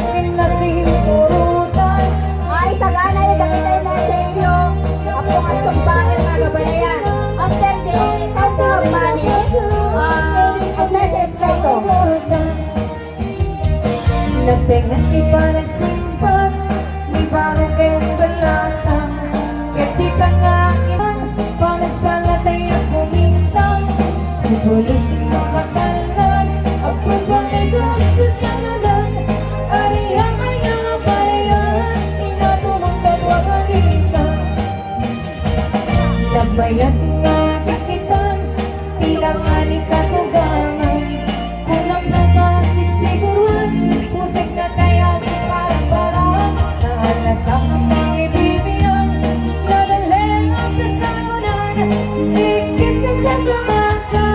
isukin na sinurutan. Ay, sagana yung nakita yung message yung ako nga sumbahin nga gabanayan. After the count of money, mag-message kayo. Nagtingan iba nagsimpan, di baro kayong balasa. Kaya di ka nga iman, panagsalatay ang kumintang. Ibulis ng katalan, ako'y baligas na sanalan. Ariya-ariya nga palayan, inatumang dalwa balita. Nagbayat nga kakitan, ilangan ikatugangan. Kunang nakasig siguruan, pusik na tayo parang-parang. Sa halatang ng pang-ibibiyan, nadalhin ang kasalunan. Ikis ng pagkamaka,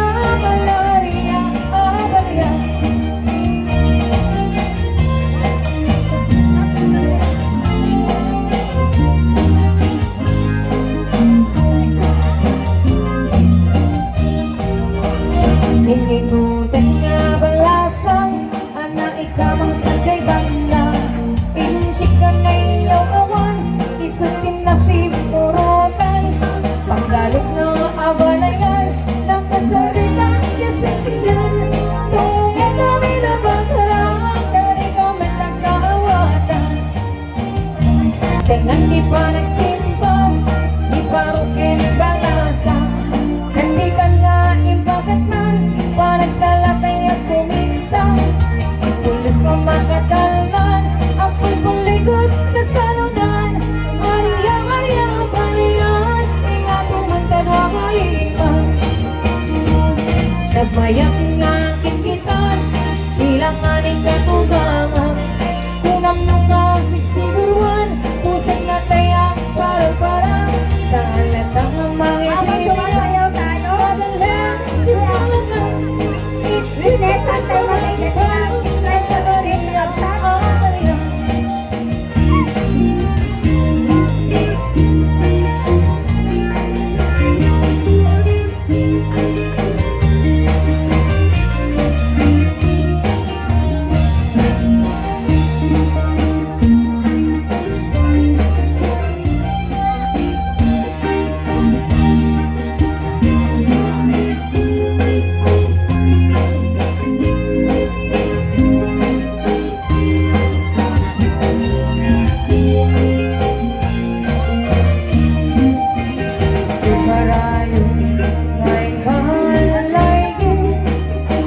malaria, abalya. Hinginutan nga balasang, anak ikamang sadyay banda. Inchik ka na iyong awan, isutin na sinurutan. Paggalit na abalayan, ng kasalita yasisilan. Tungin namin na bangkarang, dari kami nagkaawatan. Tengan di pa nagsimpan, di parukin balasa. Hindi ka nga imbagat man, panagsalatay at kumintang. Ipulis mo makatalman, ako'y puligos na salunan. Maria, Maria, paniran, ingatuman tanwa kaiman. Nagmayak nga kikitan, ilanganin katugangan. Kunam nung kasigiguruan, pusay na tayak parang-parang. Sa halatang ng mga Habang sumasayaw tayo, Linesan tayo mag-ingat lang. Stress na to rin, nagsan.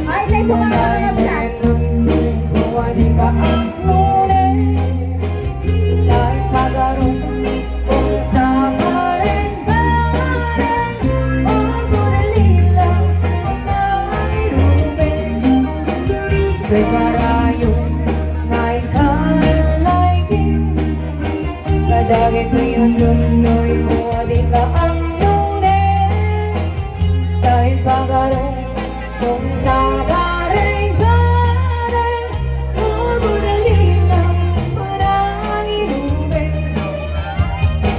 Ay, may sumasayaw na siya. Kadagit mo yung dunoy mo, di ka ang tunay. Dahil pagarong kung sa bareng-bareng, ugunalin lang parang irubin.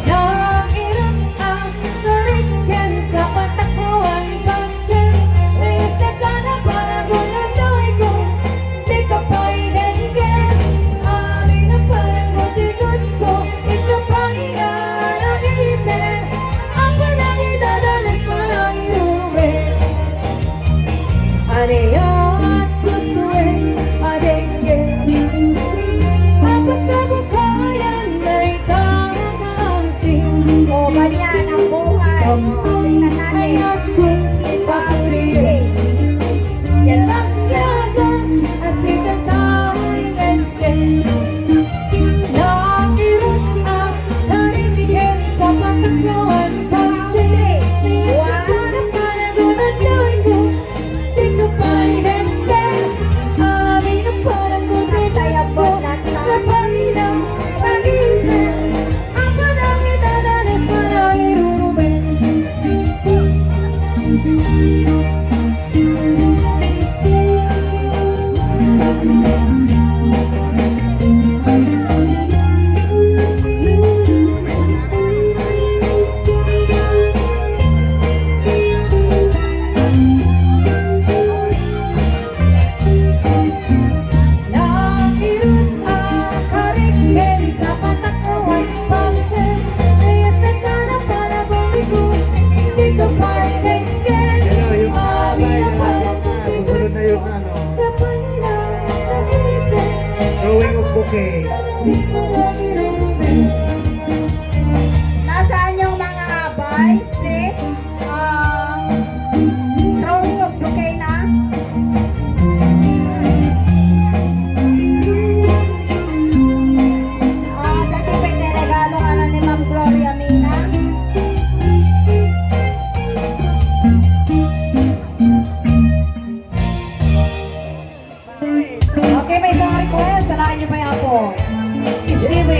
Nairam ang kaligyan sa patakbuhan pagtyan. Nayos na ka na parang gunanoy ko, di ka pa'y dengen. Amin na parang butikot ko, ikaw pa'y iaragisip. Ang panangin dadalas parang irubin. Ano yun? Okay. Nasaan yung mga abay? Please. Throwing of bouquet na. Dati pwede regalo ka na ni Ma'am Gloria Mina. Okay, may isang request. Salain niyo pa yan po. Si Sibit.